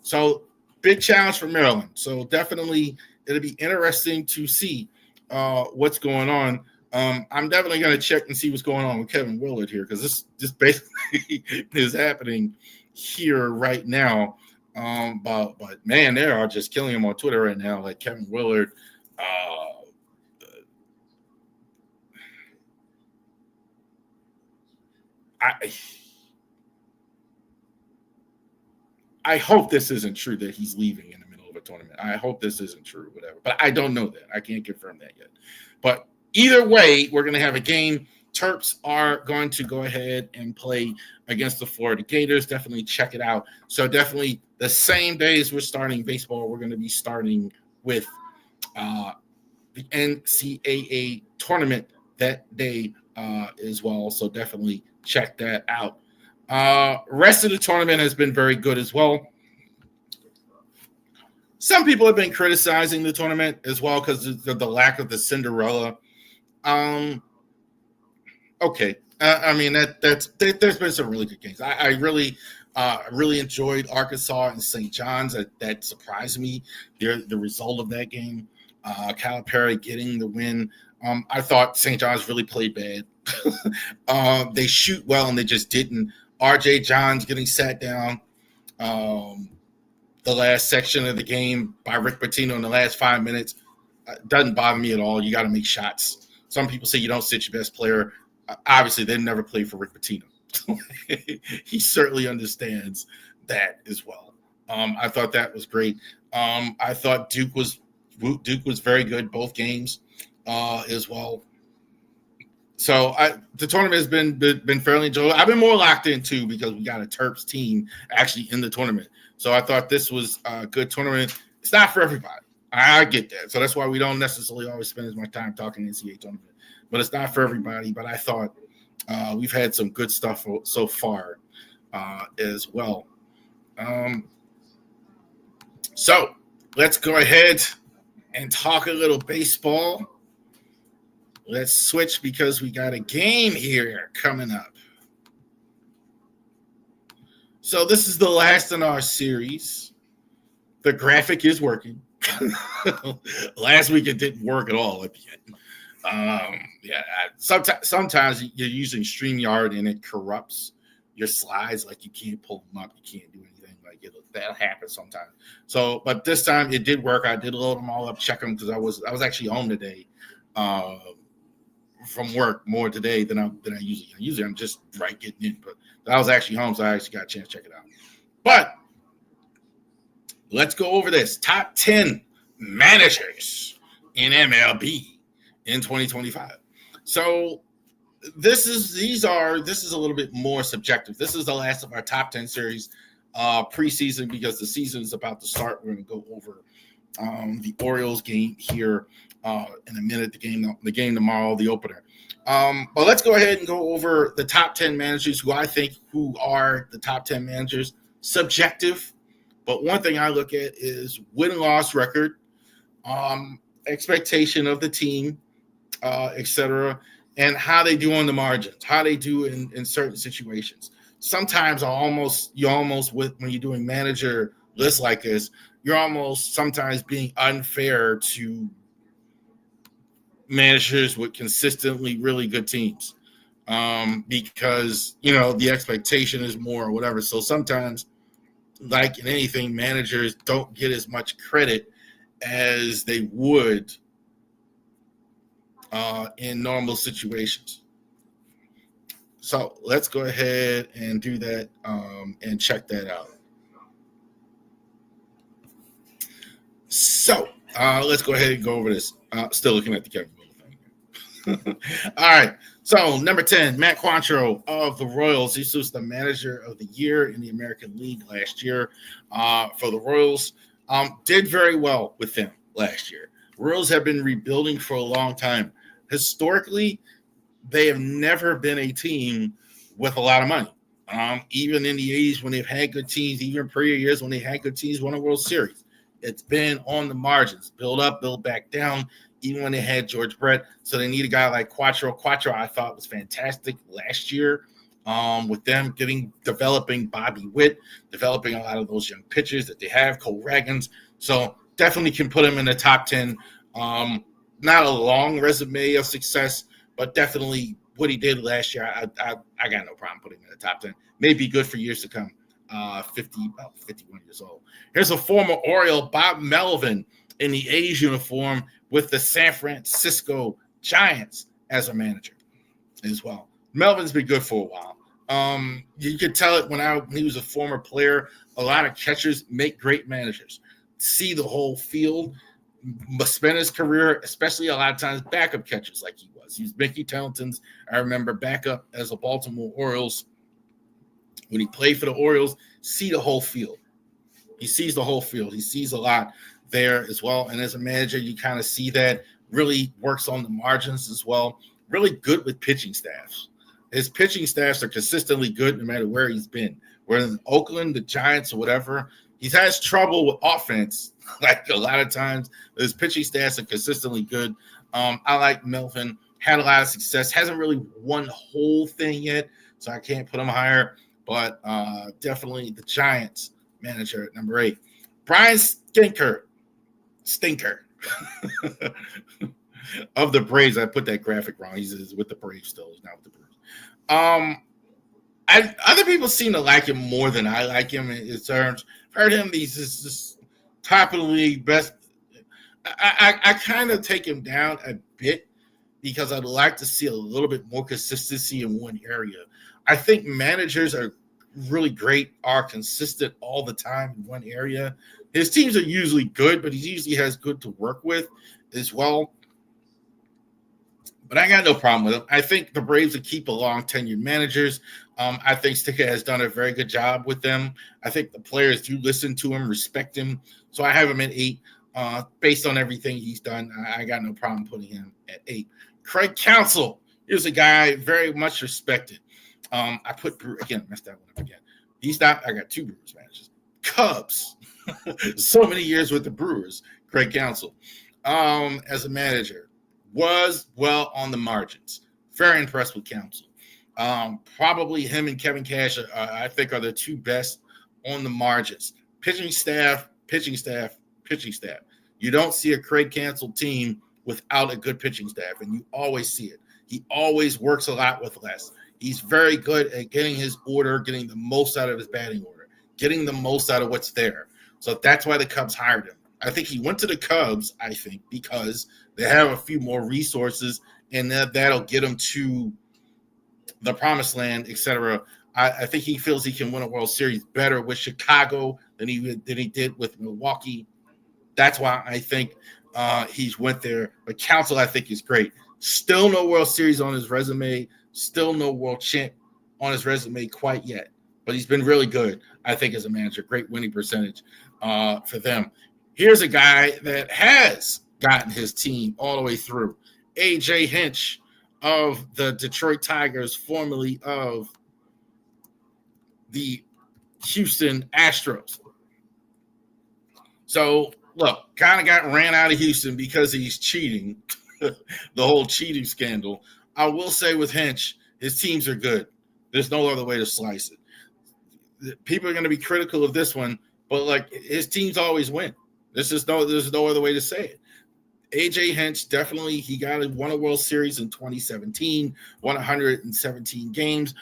So big challenge for Maryland. So definitely it'll be interesting to see what's going on. I'm definitely going to check and see what's going on with Kevin Willard here, because this basically is happening here right now. But man, they are just killing him on Twitter right now. Like Kevin Willard, I hope this isn't true that he's leaving in the middle of a tournament. I hope this isn't true, whatever. But I don't know that. I can't confirm that yet. But either way, we're going to have a game. Terps are going to go ahead and play against the Florida Gators. Definitely check it out. So definitely the same days we're starting baseball, we're going to be starting with the NCAA tournament that day as well. So definitely check that out. Rest of the tournament has been very good as well. Some people have been criticizing the tournament as well because of the lack of the Cinderella. Okay. I mean, there's been some really good games. I really enjoyed Arkansas and St. John's. That surprised me, the result of that game. Calipari getting the win. I thought St. John's really played bad. They shoot well, and they just didn't. R.J. Johns getting sat down the last section of the game by Rick Pitino in the last 5 minutes doesn't bother me at all. You got to make shots. Some people say you don't sit your best player. Obviously, they never played for Rick Pitino. He certainly understands that as well. I thought that was great. I thought Duke was very good both games as well. So the tournament has been fairly enjoyable. I've been more locked in too because we got a Terps team actually in the tournament. So I thought this was a good tournament. It's not for everybody. I get that. So that's why we don't necessarily always spend as much time talking NCAA tournament. But it's not for everybody. But I thought we've had some good stuff so far as well. So let's go ahead and talk a little baseball. Let's switch because we got a game here coming up. So this is the last in our series. The graphic is working. Last week it didn't work at all at the end. Sometimes you're using StreamYard and it corrupts your slides. Like you can't pull them up. You can't do anything. Like that'll happen sometimes. So, but this time it did work. I did load them all up, check them because I was actually home today. From work more today than I usually. Usually I'm just getting in, but I was actually home, so I actually got a chance to check it out. But let's go over this top 10 managers in MLB in 2025. So this is a little bit more subjective. This is the last of our top 10 series preseason because the season is about to start. We're going to go over the Orioles game here in a minute, the game tomorrow, the opener. But let's go ahead and go over the top 10 managers who are the top 10 managers. Subjective, but one thing I look at is win-loss record, expectation of the team, etc., and how they do on the margins, how they do in certain situations. Sometimes you almost when you're doing manager lists like this, you're almost sometimes being unfair to managers with consistently really good teams because, the expectation is more or whatever. So sometimes, like in anything, managers don't get as much credit as they would in normal situations. So let's go ahead and do that and check that out. So let's go ahead and go over this. Still looking at the Kevin Miller thing. All right. So number 10, Matt Quantrill of the Royals. This was the manager of the year in the American League last year for the Royals. Did very well with them last year. Royals have been rebuilding for a long time. Historically, they have never been a team with a lot of money. Even in the 80s when they've had good teams, even prior years when they had good teams, won a World Series. It's been on the margins, build up, build back down, even when they had George Brett. So they need a guy like Quantrill. Quantrill, I thought, was fantastic last year with them developing Bobby Witt, developing a lot of those young pitchers that they have, Cole Ragans. So definitely can put him in the top 10. Not a long resume of success, but definitely what he did last year, I got no problem putting him in the top 10. May be good for years to come. About 51 years old. Here's a former Oriole, Bob Melvin, in the A's uniform with the San Francisco Giants as a manager as well. Melvin's been good for a while. You could tell it when he was a former player. A lot of catchers make great managers. See the whole field. Spend his career, especially a lot of times, backup catchers like he was. He was Mickey Townsend's, I remember, backup as a Baltimore Orioles. When he played for the Orioles, see the whole field. He sees the whole field. He sees a lot there as well. And as a manager, you kind of see that. Really works on the margins as well. Really good with pitching staffs. His pitching staffs are consistently good no matter where he's been. Whether in Oakland, the Giants, or whatever, he has trouble with offense. Like a lot of times, his pitching staffs are consistently good. I like Melvin. Had a lot of success. Hasn't really won the whole thing yet, so I can't put him higher. But definitely the Giants manager at number 8. Brian Stinker of the Braves. I put that graphic wrong. He's with the Braves still. He's not with the Braves. Other people seem to like him more than I like him in terms. Heard him. He's just top of the league, best. I kind of take him down a bit because I'd like to see a little bit more consistency in one area. I think managers are consistent all the time in one area. His teams are usually good, but he usually has good to work with as well. But I got no problem with him. I think the Braves would keep along tenured managers. I think Sticker has done a very good job with them. I think the players do listen to him, respect him. So I have him at 8. Based on everything he's done, I got no problem putting him at 8. Craig Counsell is a guy very much respected. I messed that one up again. He's not. I got 2 Brewers managers. Cubs. So many years with the Brewers. Craig Counsell, as a manager, was well on the margins. Very impressed with Counsell. Probably him and Kevin Cash, I think, are the 2 best on the margins. Pitching staff. You don't see a Craig Counsell team without a good pitching staff, and you always see it. He always works a lot with less. He's very good at getting his order, getting the most out of his batting order, getting the most out of what's there. So that's why the Cubs hired him. I think he went to the Cubs, because they have a few more resources, and that'll get him to the promised land, etc. I think he feels he can win a World Series better with Chicago than he did with Milwaukee. That's why I think he's went there. But Counsell, I think, is great. Still no World Series on his resume. Still no world champ on his resume quite yet. But he's been really good, I think, as a manager. Great winning percentage for them. Here's a guy that has gotten his team all the way through. A.J. Hinch of the Detroit Tigers, formerly of the Houston Astros. So, look, kind of got ran out of Houston because he's cheating, the whole cheating scandal. I will say with Hinch, his teams are good. There's no other way to slice it. People are going to be critical of this one, but his teams always win. There's no other way to say it. A.J. Hinch, definitely, he won a World Series in 2017, won 117 games,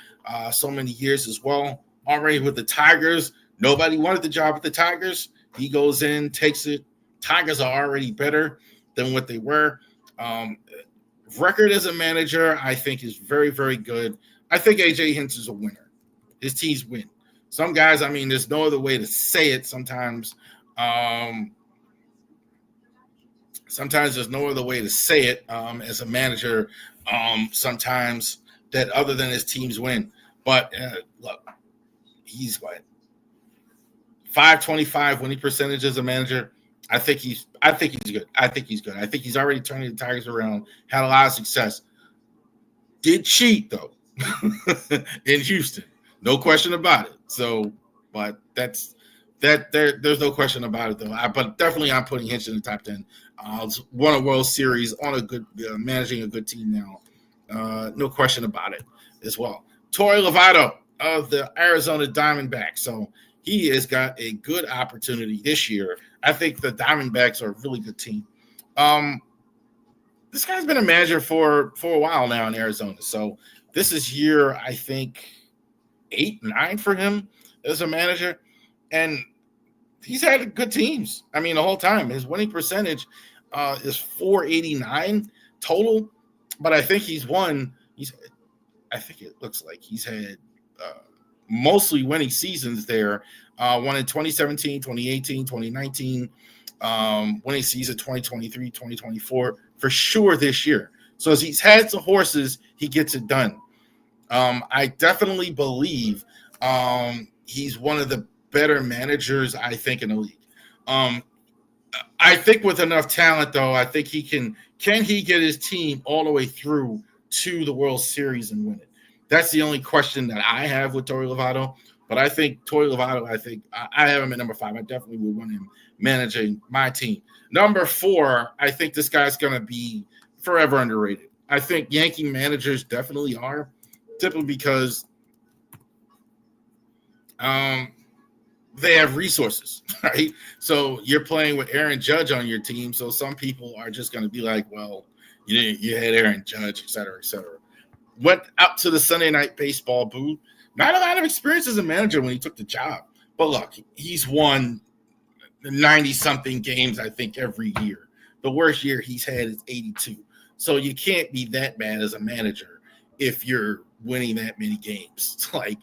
so many years as well. Already with the Tigers, nobody wanted the job with the Tigers. He goes in, takes it. Tigers are already better than what they were. Record as a manager, I think, is very, very good. I think A.J. Hinch is a winner. His teams win. Some guys, there's no other way to say it sometimes. Sometimes there's no other way to say it as a manager sometimes that other than his teams win. But look, he's what? 525 winning percentage as a manager. I think he's good. I think he's already turning the Tigers around, had a lot of success. Did cheat though in Houston. No question about it. So, but there's no question about it though. But definitely I'm putting Hinch in the top 10. Won a World Series on a good managing a good team now. No question about it as well. Torey Lovato of the Arizona Diamondbacks. So he has got a good opportunity this year. I think the Diamondbacks are a really good team. This guy's been a manager for a while now in Arizona. So this is year, I think, 8, 9 for him as a manager. And he's had good teams. The whole time. His winning percentage is 489 total. But I think I think it looks like he's had mostly winning seasons there. Won in 2017, 2018, 2019, winning season 2023, 2024, for sure this year. So as he's had some horses, he gets it done. I definitely believe he's one of the better managers, I think, in the league. I think with enough talent, though, I think he can he get his team all the way through to the World Series and win it? That's the only question that I have with Torey Lovato. But I think Torey Lovato, I have him at number 5. I definitely would want him managing my team. Number 4, I think this guy's going to be forever underrated. I think Yankee managers definitely are, simply because they have resources, right? So you're playing with Aaron Judge on your team. So some people are just going to be like, well, you had Aaron Judge, et cetera, et cetera. Went out to the Sunday Night Baseball booth. Not a lot of experience as a manager when he took the job. But look, he's won 90-something games, I think, every year. The worst year he's had is 82. So you can't be that bad as a manager if you're winning that many games. Like,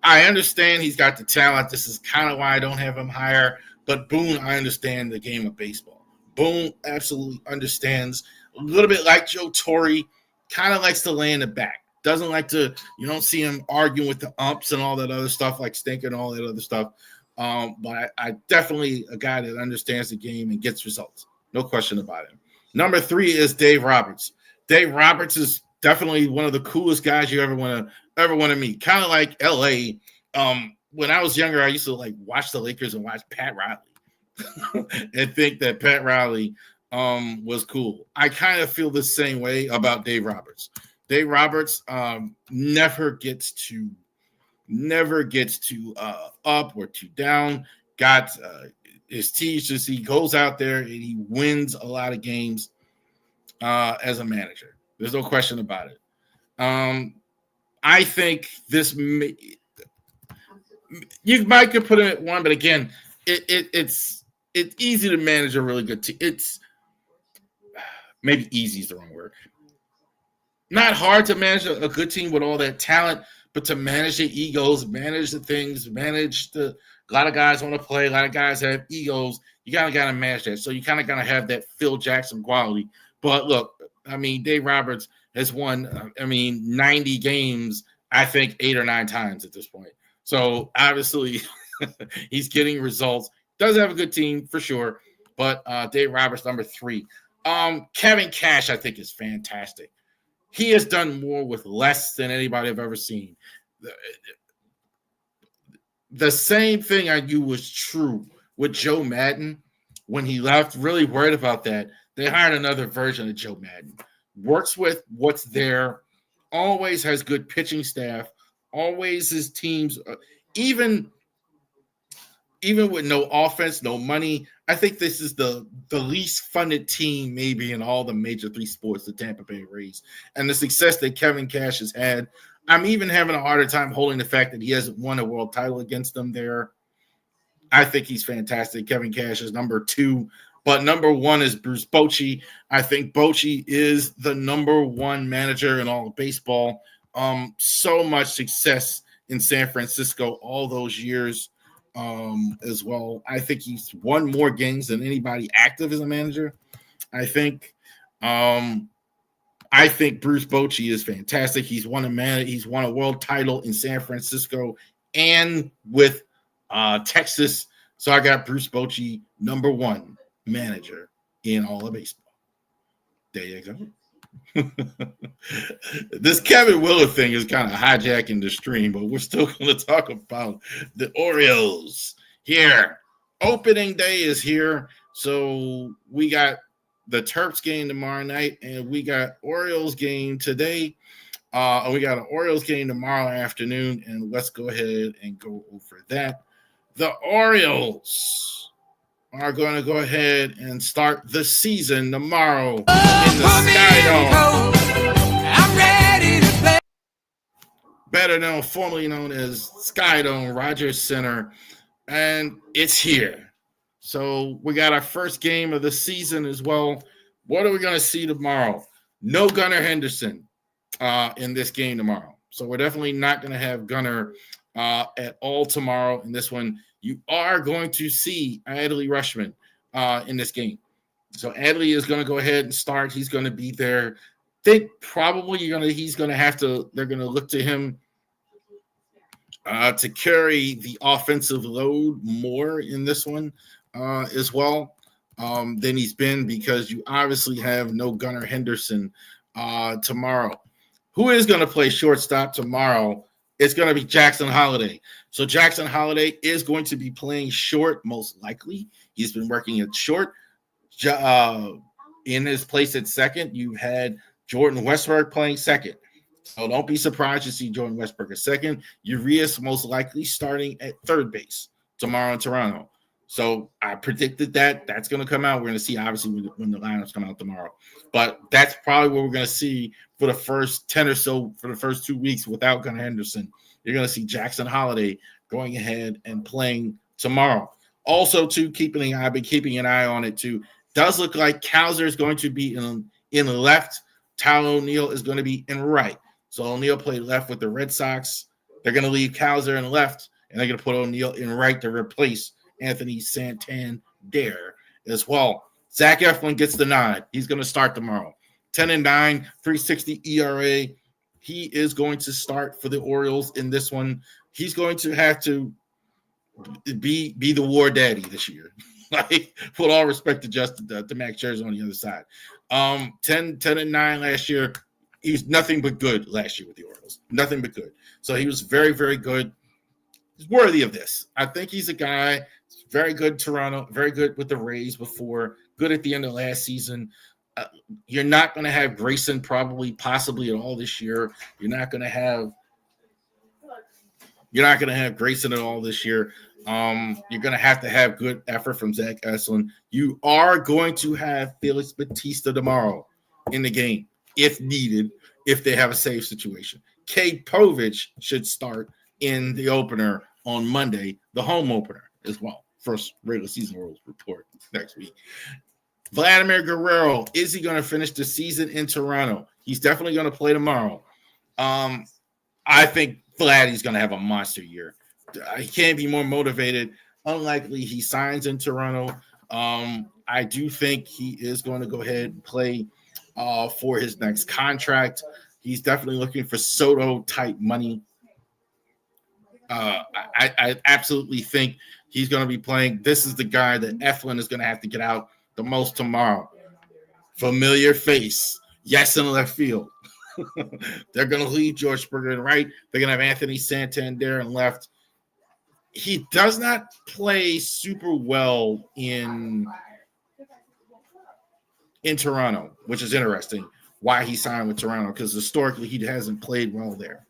I understand he's got the talent. This is kind of why I don't have him higher. But Boone, I understand the game of baseball. Boone absolutely understands, a little bit like Joe Torre, kind of likes to lay in the back. Doesn't like to, you don't see him arguing with the umps and all that other stuff, like Stinker and all that other stuff. But I definitely a guy that understands the game and gets results. No question about it. Number 3 is Dave Roberts. Dave Roberts is definitely one of the coolest guys you ever want to meet. Kind of like LA. When I was younger, I used to like watch the Lakers and watch Pat Riley and think that Pat Riley was cool. I kind of feel the same way about Dave Roberts. Dave Roberts never gets too up or too down. Got his teachers. He goes out there and he wins a lot of games as a manager. There's no question about it. I think this you might could put him at 1, but again, it's easy to manage a really good team. It's maybe easy is the wrong word. Not hard to manage a good team with all that talent, but to manage the egos, manage the things, manage a lot of guys want to play, a lot of guys have egos. You gotta manage that. So you kind of gotta have that Phil Jackson quality. But look, I mean, Dave Roberts has won, 90 games, I think 8 or 9 times at this point. So obviously he's getting results. Does have a good team for sure. But Dave Roberts, number 3. Kevin Cash, I think, is fantastic. He has done more with less than anybody I've ever seen. The same thing I knew was true with Joe Madden when he left. Really worried about that. They hired another version of Joe Madden. Works with what's there. Always has good pitching staff. Always his teams, even with no offense, no money. I think this is the least funded team maybe in all the major 3 sports, the Tampa Bay Rays. And the success that Kevin Cash has had, I'm even having a harder time holding the fact that he hasn't won a world title against them there. I think he's fantastic. Kevin Cash is number 2, but number 1 is Bruce Bochy. I think Bochy is the number 1 manager in all of baseball. So much success in San Francisco all those years. As well. I think he's won more games than anybody active as a manager. I think Bruce Bochy is fantastic. He's won a world title in San Francisco and with Texas. So I got Bruce Bochy, number 1 manager in all of baseball. There you go. This Kevin Willard thing is kind of hijacking the stream, but we're still going to talk about the Orioles here. Opening day is here, so we got the Terps game tomorrow night, and we got Orioles game today. We got an Orioles game tomorrow afternoon, and let's go ahead and go over that. The Orioles are going to go ahead and start the season tomorrow in the Skydome. I'm ready to play. Better known, formerly known as Skydome Rogers Center, and it's here. So we got our first game of the season as well. What are we going to see tomorrow? No Gunnar Henderson in this game tomorrow. So we're definitely not going to have Gunnar at all tomorrow in this one. You are going to see Adley Rutschman in this game. So Adley is going to go ahead and start. He's going to be there. Think probably they're going to look to him to carry the offensive load more in this one as well than he's been, because you obviously have no Gunnar Henderson tomorrow. Who is going to play shortstop tomorrow? It's going to be Jackson Holliday. So Jackson Holliday is going to be playing short, most likely. He's been working at short. In his place at second, you had Jordan Westberg playing second. So don't be surprised to see Jordan Westberg at second. Urias most likely starting at third base tomorrow in Toronto. So I predicted that. That's going to come out. We're going to see, obviously, when the lineups come out tomorrow. But that's probably what we're going to see for the first 10 or so, for the first 2 weeks without Gunnar Henderson. You're going to see Jackson Holliday going ahead and playing tomorrow. Also, too, I've been keeping an eye on it, too. Does look like Kowser is going to be in left Tyler O'Neill is going to be in right. So O'Neill played left with the Red Sox. They're going to leave Cowser in left, and they're going to put O'Neill in right to replace Anthony Santander as well. Zach Eflin gets the nod. He's going to start tomorrow. 10-9, 3.60 ERA. He is going to start for the Orioles in this one. He's going to have to be the war daddy this year. Like, with all respect to Max Scherzer on the other side. 10-9 last year. He was nothing but good last year with the Orioles. Nothing but good. So he was very, very good. He's worthy of this. I think he's a guy very good Toronto, very good with the Rays before, good at the end of last season. You're not going to have Grayson possibly at all this year. You're not going to have Grayson at all this year. You're going to have good effort from Zach Eflin. You are going to have Felix Bautista tomorrow in the game if needed, if they have a save situation. Cade Povich should start in the opener on Monday, the home opener as well. First regular season Orioles report next week. Vladimir Guerrero, is he going to finish the season in Toronto? He's definitely going to play tomorrow. I think Vladdy's going to have a monster year. He can't be more motivated. Unlikely he signs in Toronto. I do think he is going to go ahead and play for his next contract. He's definitely looking for Soto-type money. I absolutely think he's going to be playing. This is the guy that Eflin is going to have to get out the most tomorrow. Familiar face. Yes, in left field. They're going to leave George Springer in right. They're going to have Anthony Santander in left. He does not play super well in Toronto, which is interesting why he signed with Toronto, because historically he hasn't played well there.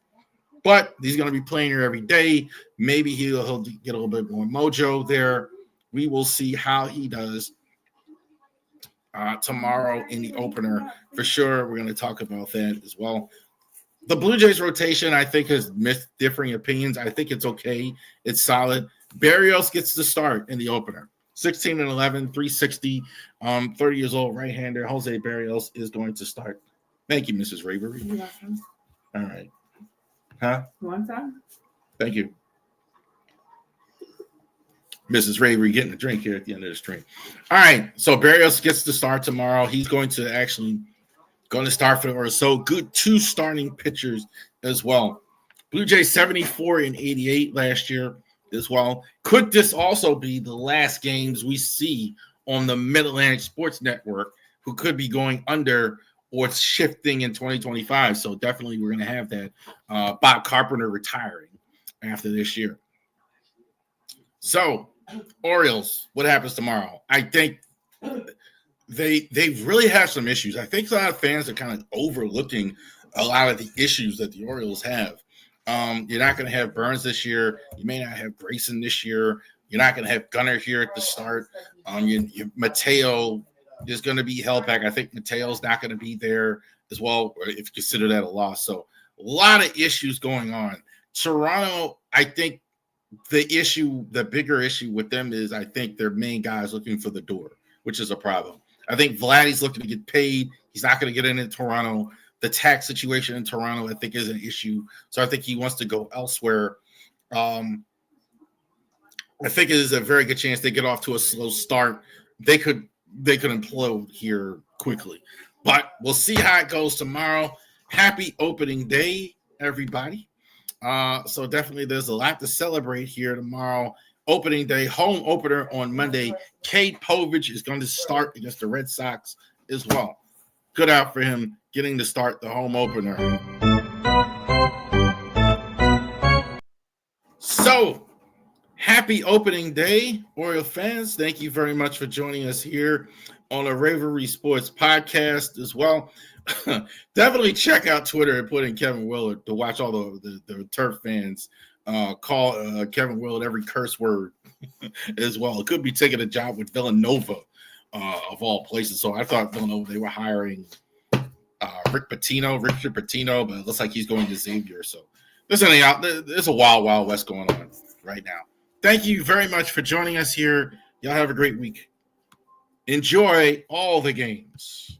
But he's going to be playing here every day. Maybe he'll get a little bit more mojo there. We will see how he does tomorrow in the opener. For sure, we're going to talk about that as well. The Blue Jays rotation, I think, has missed differing opinions. I think it's okay. It's solid. Berrios gets the start in the opener. 16-11, 360, 30 years old, right-hander. Jose Berrios is going to start. Thank you, Mrs. Ravery. You're welcome. All right. Huh? You want some? Thank you. Mrs. Ravery getting a drink here at the end of the stream. All right. So Berrios gets the start tomorrow. He's going to start for the Orioles. So good 2 starting pitchers as well. Blue Jays 74-88 last year as well. Could this also be the last games we see on the Mid-Atlantic Sports Network, who could be going under or shifting in 2025? So definitely we're going to have that. Bob Carpenter retiring after this year. So Orioles, what happens tomorrow? I think they really have some issues. I think a lot of fans are kind of overlooking a lot of the issues that the Orioles have. You're not going to have Burns this year. You may not have Grayson this year. You're not going to have Gunnar here at the start. Mateo is going to be held back. I think Mateo's not going to be there as well, if you consider that a loss. So a lot of issues going on. Toronto, I think the bigger issue with them is I think their main guy is looking for the door, which is a problem. I think Vladdy's looking to get paid. He's not going to get into Toronto. The tax situation in Toronto, I think, is an issue. So I think he wants to go elsewhere. I think it is a very good chance they get off to a slow start. They could implode here quickly. But we'll see how it goes tomorrow. Happy opening day, everybody. So definitely there's a lot to celebrate here tomorrow. Opening day, home opener on Monday. Cade Povich is going to start against the Red Sox as well. Good out for him getting to start the home opener. So, happy opening day, Oriole fans. Thank you very much for joining us here on the Ravery Sports podcast as well. Definitely check out Twitter and put in Kevin Willard to watch all the Turf fans call Kevin Willard every curse word as well. It could be taking a job with Villanova of all places. So I thought Villanova, they were hiring Richard Pitino, but it looks like he's going to Xavier. So there's a wild, wild west going on right now. Thank you very much for joining us here. Y'all have a great week. Enjoy all the games.